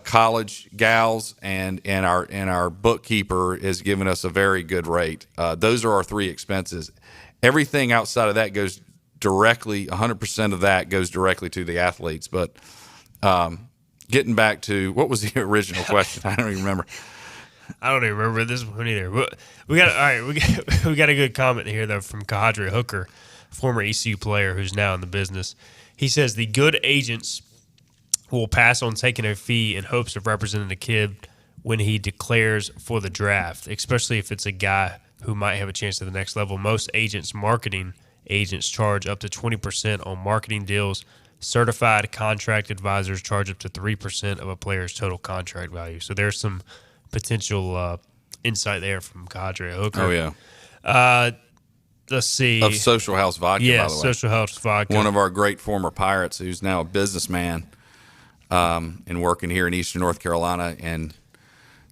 [SPEAKER 3] college gals, and our bookkeeper is giving us a very good rate. Those are our three expenses. Everything outside of that goes directly. 100% of that goes directly to the athletes. But getting back to what was the original question? I don't even remember.
[SPEAKER 2] I don't even remember this one either. We got a good comment here though from Kahadre Hooker, former ECU player who's now in the business. He says the good agents will pass on taking a fee in hopes of representing the kid when he declares for the draft, especially if it's a guy who might have a chance to the next level. Most marketing agents charge up to 20% on marketing deals. Certified contract advisors charge up to 3% of a player's total contract value. So there's some potential insight there from Kahadre Hooker.
[SPEAKER 3] Oh, yeah.
[SPEAKER 2] Let's see.
[SPEAKER 3] Of Social House Vodka, by the way.
[SPEAKER 2] Social House Vodka.
[SPEAKER 3] One of our great former Pirates who's now a businessman and working here in Eastern North Carolina, and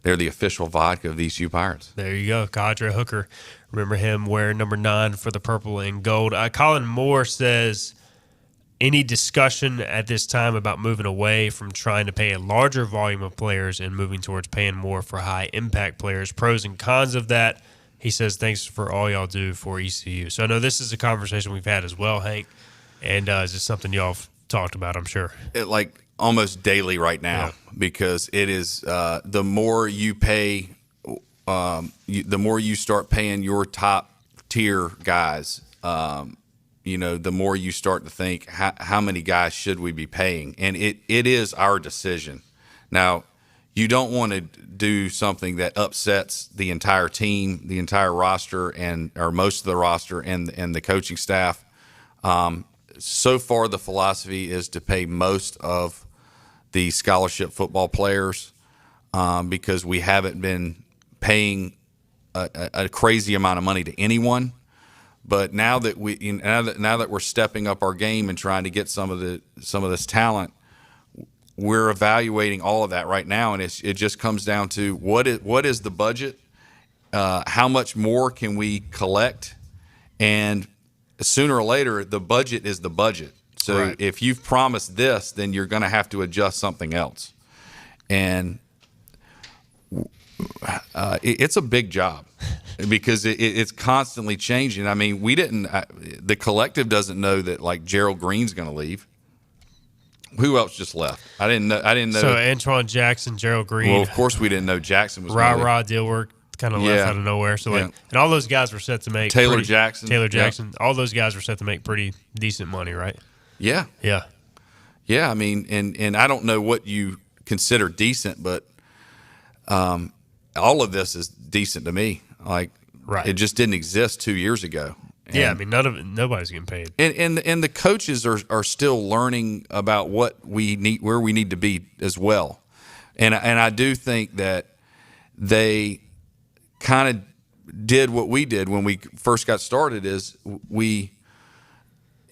[SPEAKER 3] they're the official vodka of the ECU Pirates.
[SPEAKER 2] There you go, Kahadre Hooker. Remember him wearing number 9 for the purple and gold. Colin Moore says, any discussion at this time about moving away from trying to pay a larger volume of players and moving towards paying more for high-impact players? Pros and cons of that. He says, thanks for all y'all do for ECU. So I know this is a conversation we've had as well, Hank, and is this something y'all have talked about, I'm sure?
[SPEAKER 3] Almost daily right now, because it is the more you pay, the more you start paying your top-tier guys, the more you start to think, how many guys should we be paying? And it is our decision. Now, you don't want to do something that upsets the entire team, the entire roster, or most of the roster and the coaching staff. So far, the philosophy is to pay most of the scholarship football players because we haven't been paying a crazy amount of money to anyone. But now that we're stepping up our game and trying to get some of this talent, we're evaluating all of that right now, and it just comes down to what is the budget, how much more can we collect, and sooner or later the budget is the budget. So if you've promised this, then you're going to have to adjust something else, and it's a big job because it's constantly changing. I mean, the collective doesn't know that Gerald Green's going to leave. Who else just left? I didn't know.
[SPEAKER 2] So Antoine Jackson, Gerald Green.
[SPEAKER 3] Well, of course we didn't know Jackson was.
[SPEAKER 2] Dealwork kind of left out of nowhere. So and all those guys were set to make
[SPEAKER 3] Taylor Jackson.
[SPEAKER 2] All those guys were set to make pretty decent money, right?
[SPEAKER 3] Yeah. I mean, and I don't know what you consider decent, but all of this is decent to me. Like,
[SPEAKER 2] right.
[SPEAKER 3] It just didn't exist 2 years ago.
[SPEAKER 2] Yeah, I mean, nobody's getting paid.
[SPEAKER 3] And the coaches are still learning about what we need, where we need to be as well. And I do think that they kind of did what we did when we first got started. Is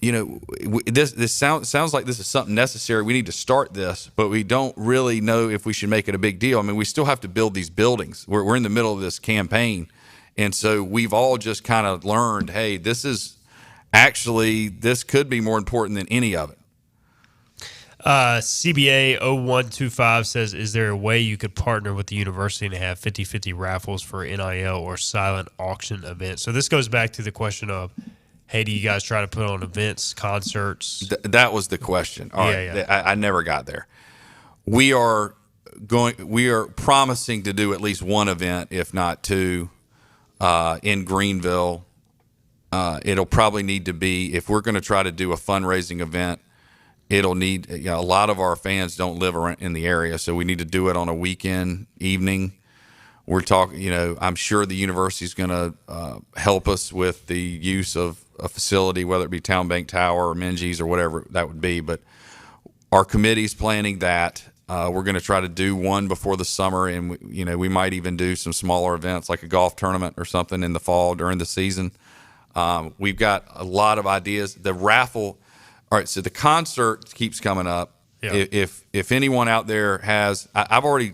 [SPEAKER 3] this sounds like this is something necessary. We need to start this, but we don't really know if we should make it a big deal. I mean, we still have to build these buildings. We're in the middle of this campaign. And so we've all just kind of learned, hey, this could be more important than any of it.
[SPEAKER 2] CBA 0125 says, is there a way you could partner with the university and have 50-50 raffles for NIL or silent auction events? So this goes back to the question of, hey, do you guys try to put on events, concerts?
[SPEAKER 3] That was the question. All right. Yeah. I never got there. We are promising to do at least one event, if not two, in Greenville. It'll probably need to be, if we're going to try to do a fundraising event, it'll need, a lot of our fans don't live in the area, so we need to do it on a weekend evening. We're talking, I'm sure the university is going to help us with the use of a facility, whether it be Town Bank Tower or Minges or whatever that would be. But our committee's planning that. We're going to try to do one before the summer, and we might even do some smaller events like a golf tournament or something in the fall during the season. We've got a lot of ideas. The raffle, all right. So the concert keeps coming up. Yeah. If anyone out there has, I've already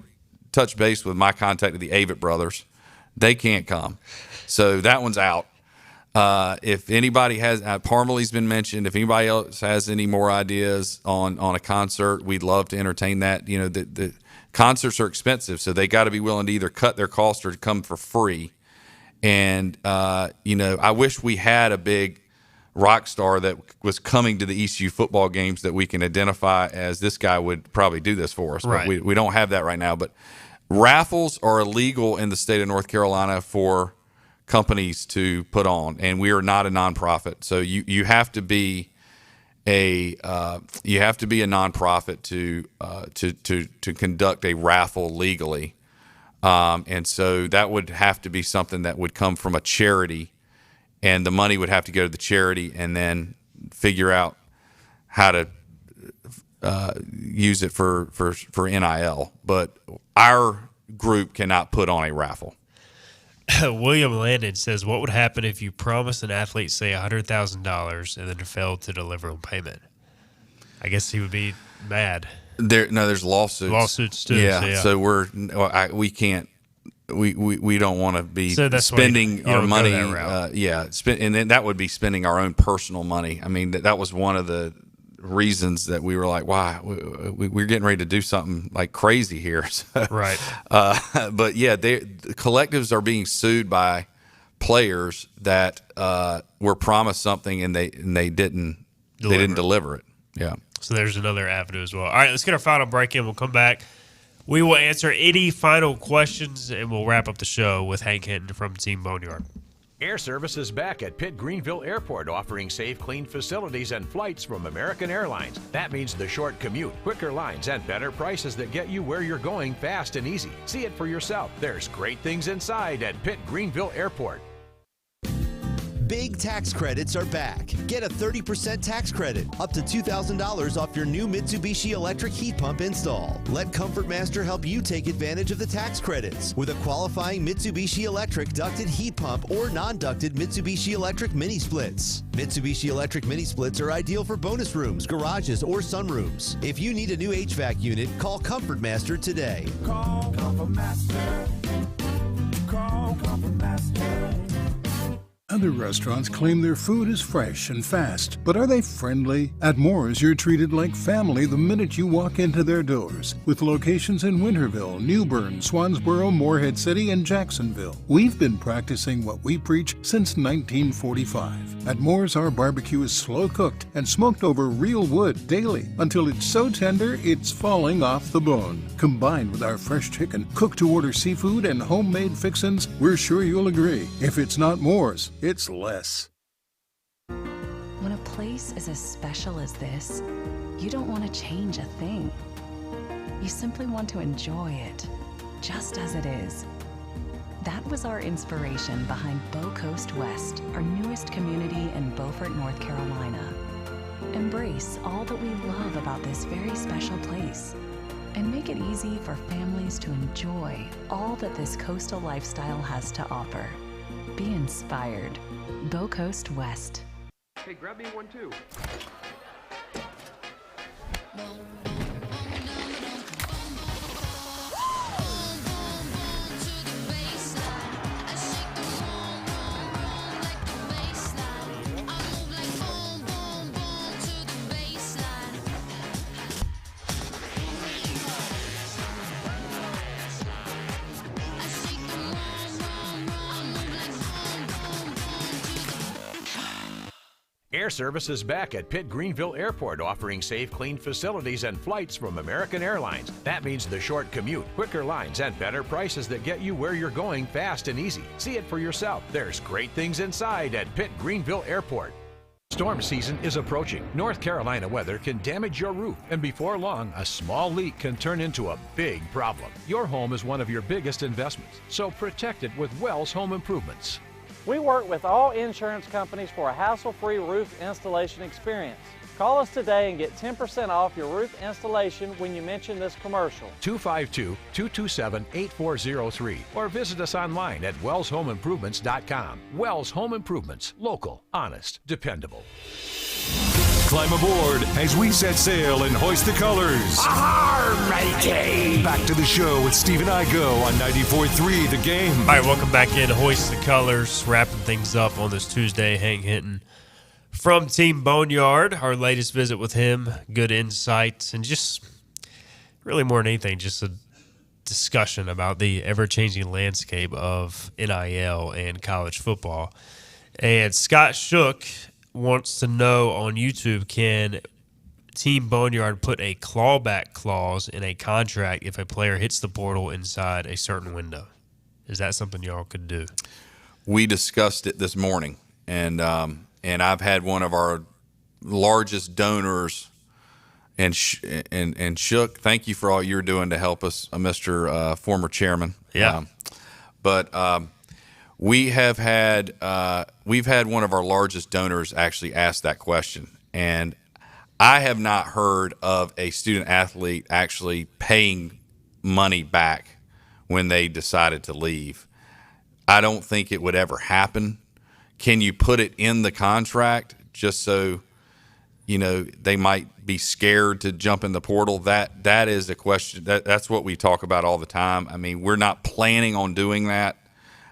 [SPEAKER 3] touched base with my contact at the Avett brothers. They can't come, so that one's out. If anybody has, Parmalee's been mentioned. If anybody else has any more ideas on a concert, we'd love to entertain that. The concerts are expensive, so they got to be willing to either cut their cost or come for free. And I wish we had a big rock star that was coming to the ECU football games that we can identify as this guy would probably do this for us.
[SPEAKER 2] Right.
[SPEAKER 3] But we don't have that right now. But raffles are illegal in the state of North Carolina for companies to put on, and we are not a nonprofit. So you have to be a nonprofit to conduct a raffle legally, and so that would have to be something that would come from a charity, and the money would have to go to the charity, and then figure out how to use it for NIL. But our group cannot put on a raffle.
[SPEAKER 2] William Landon says, what would happen if you promised an athlete, say, $100,000 and then failed to deliver on payment? I guess he would be mad.
[SPEAKER 3] There's lawsuits.
[SPEAKER 2] Lawsuits too.
[SPEAKER 3] Yeah. So we can't. We don't want to be spending our money. And then that would be spending our own personal money. I mean, that was one of the reasons that we were like, wow, we're getting ready to do something like crazy here. So,
[SPEAKER 2] right.
[SPEAKER 3] But yeah, the collectives are being sued by players that were promised something and they didn't deliver it. Yeah.
[SPEAKER 2] So there's another avenue as well. All right, let's get our final break in. We'll come back. We will answer any final questions and we'll wrap up the show with Hank Hinton from Team Boneyard.
[SPEAKER 18] Air Service is back at Pitt Greenville Airport, offering safe, clean facilities and flights from American Airlines. That means the short commute, quicker lines, and better prices that get you where you're going fast and easy. See it for yourself. There's great things inside at Pitt Greenville Airport.
[SPEAKER 19] Big tax credits are back. Get a 30% tax credit, up to $2,000 off your new Mitsubishi electric heat pump install. Let Comfort Master help you take advantage of the tax credits with a qualifying Mitsubishi electric ducted heat pump or non-ducted Mitsubishi electric mini splits. Mitsubishi electric mini splits are ideal for bonus rooms, garages, or sunrooms. If you need a new HVAC unit, call Comfort Master today.
[SPEAKER 17] Call Comfort Master. Call Comfort Master.
[SPEAKER 5] Other restaurants claim their food is fresh and fast, but are they friendly? At Moore's, you're treated like family the minute you walk into their doors. With locations in Winterville, New Bern, Swansboro, Morehead City, and Jacksonville. We've been practicing what we preach since 1945. At Moore's, our barbecue is slow cooked and smoked over real wood daily until it's so tender it's falling off the bone. Combined with our fresh chicken, cooked-to-order seafood, and homemade fixins, we're sure you'll agree. If it's not Moore's, it's less.
[SPEAKER 11] When a place is as special as this, you don't want to change a thing. You simply want to enjoy it, just as it is. That was our inspiration behind Bow Coast West, our newest community in Beaufort, North Carolina. Embrace all that we love about this very special place and make it easy for families to enjoy all that this coastal lifestyle has to offer. Be inspired. Bow Coast West.
[SPEAKER 10] Hey, grab me one too.
[SPEAKER 18] Air Service is back at Pitt Greenville Airport, offering safe, clean facilities and flights from American Airlines. That means the short commute, quicker lines, and better prices that get you where you're going fast and easy. See it for yourself. There's great things inside at Pitt Greenville Airport. Storm season is approaching. North Carolina weather can damage your roof, and before long, a small leak can turn into a big problem. Your home is one of your biggest investments, so protect it with Wells Home Improvements.
[SPEAKER 20] We work with all insurance companies for a hassle-free roof installation experience. Call us today and get 10% off your roof installation when you mention this commercial.
[SPEAKER 18] 252-227-8403 or visit us online at wellshomeimprovements.com. Wells Home Improvements. Local, honest, dependable.
[SPEAKER 1] Climb aboard as we set sail and hoist the colors.
[SPEAKER 2] matey!
[SPEAKER 1] Back to the show with Steve and I Go on 94.3 The Game.
[SPEAKER 2] All right, welcome back in. Hoist the Colors, wrapping things up on this Tuesday. Hank Hinton from Team Boneyard. Our latest visit with him. Good insights and just really more than anything, just a discussion about the ever-changing landscape of NIL and college football. And Scott Shook wants to know on YouTube, can Team Boneyard put a clawback clause in a contract if a player hits the portal inside a certain window? Is that something y'all could do?
[SPEAKER 3] We discussed it this morning, and I've had one of our largest donors, and Shook, thank you for all you're doing to help us, Mr. Former Chairman.
[SPEAKER 2] Yeah.
[SPEAKER 3] We've had one of our largest donors actually ask that question, and I have not heard of a student athlete actually paying money back when they decided to leave. I don't think it would ever happen. Can you put it in the contract just so they might be scared to jump in the portal? That is a question. That's what we talk about all the time. I mean, we're not planning on doing that,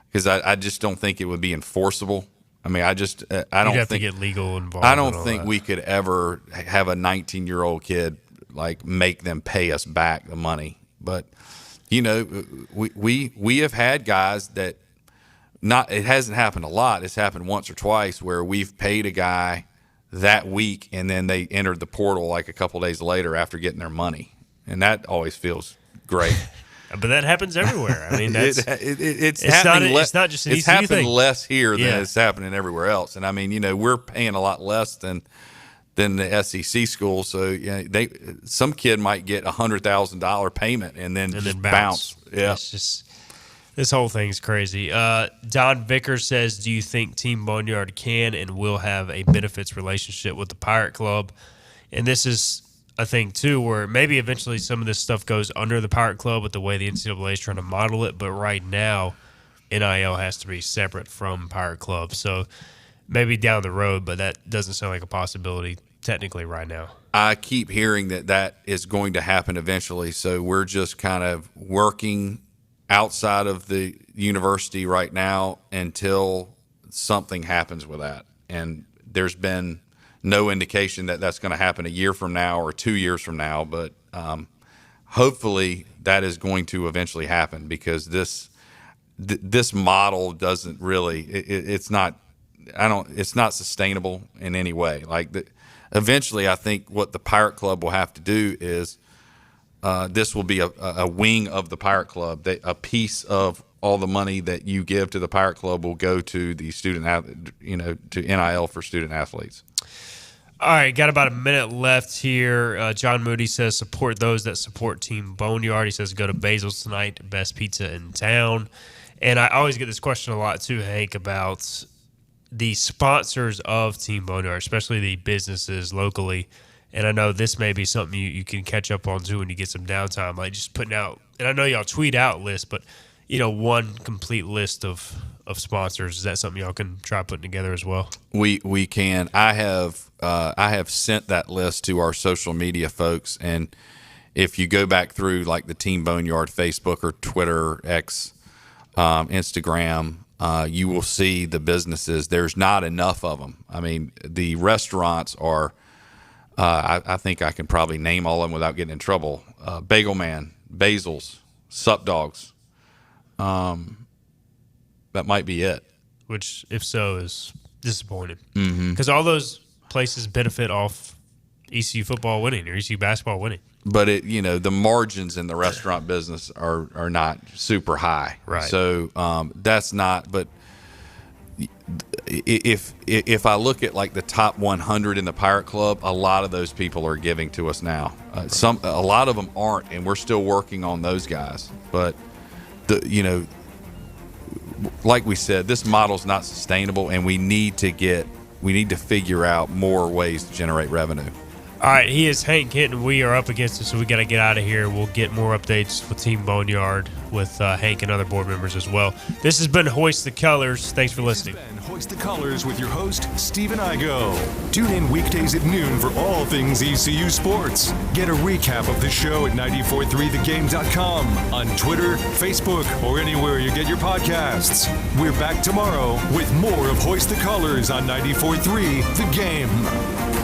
[SPEAKER 3] because I just don't think it would be enforceable. I mean, I don't
[SPEAKER 2] have
[SPEAKER 3] think
[SPEAKER 2] to get legal involved.
[SPEAKER 3] I don't think we could ever have a 19-year-old kid make them pay us back the money. But we have had guys that it hasn't happened a lot. It's happened once or twice where we've paid a guy that week and then they entered the portal like a couple days later after getting their money, and that always feels great.
[SPEAKER 2] But that happens everywhere. I mean, it's not just an
[SPEAKER 3] it's
[SPEAKER 2] ECU
[SPEAKER 3] happened
[SPEAKER 2] thing.
[SPEAKER 3] less here than it's happening everywhere else. And I mean, we're paying a lot less than the SEC school. So some kid might get $100,000 payment and then bounce. Yeah,
[SPEAKER 2] it's just this whole thing's crazy. Don Vickers says, "Do you think Team Boneyard can and will have a benefits relationship with the Pirate Club?" And this is a thing too, where maybe eventually some of this stuff goes under the Pirate Club with the way the NCAA is trying to model it. But right now, NIL has to be separate from Pirate Club. So maybe down the road, but that doesn't sound like a possibility technically right now.
[SPEAKER 3] I keep hearing that is going to happen eventually. So we're just kind of working outside of the university right now until something happens with that. And there's been no indication that that's going to happen a year from now or 2 years from now, but hopefully that is going to eventually happen, because this model doesn't really it's not sustainable in any way. Eventually, I think what the Pirate Club will have to do is this will be a wing of the Pirate Club. A piece of all the money that you give to the Pirate Club will go to the to NIL for student athletes.
[SPEAKER 2] All right, got about a minute left here. John Moody says, support those that support Team Boneyard. He says, go to Basil's tonight, best pizza in town. And I always get this question a lot too, Hank, about the sponsors of Team Boneyard, especially the businesses locally. And I know this may be something you can catch up on too when you get some downtime, like just putting out, and I know y'all tweet out lists, but one complete list of sponsors. Is that something y'all can try putting together as well?
[SPEAKER 3] We can. I have sent that list to our social media folks, and if you go back through like the Team Boneyard Facebook or Twitter, X, Instagram, you will see the businesses. There's not enough of them. I mean, the restaurants are. I think I can probably name all of them without getting in trouble. Bagel Man, Basil's, Sup Dogs. That might be it.
[SPEAKER 2] Which, if so, is disappointing.
[SPEAKER 3] Mm-hmm.
[SPEAKER 2] Because all those places benefit off ECU football winning or ECU basketball winning.
[SPEAKER 3] But the margins in the restaurant business are not super high.
[SPEAKER 2] Right.
[SPEAKER 3] So that's not. But if I look at like the top 100 in the Pirate Club, a lot of those people are giving to us now. A lot of them aren't, and we're still working on those guys. But like we said, this model's not sustainable, and we need to figure out more ways to generate revenue.
[SPEAKER 2] All right, he is Hank Hinton. We are up against it, so we got to get out of here. We'll get more updates with Team Boneyard with Hank and other board members as well. This has been Hoist the Colors. Thanks for listening.
[SPEAKER 1] This has been Hoist the Colors with your host, Stephen Igo. Tune in weekdays at noon for all things ECU sports. Get a recap of the show at 943thegame.com, on Twitter, Facebook, or anywhere you get your podcasts. We're back tomorrow with more of Hoist the Colors on 94.3 The Game.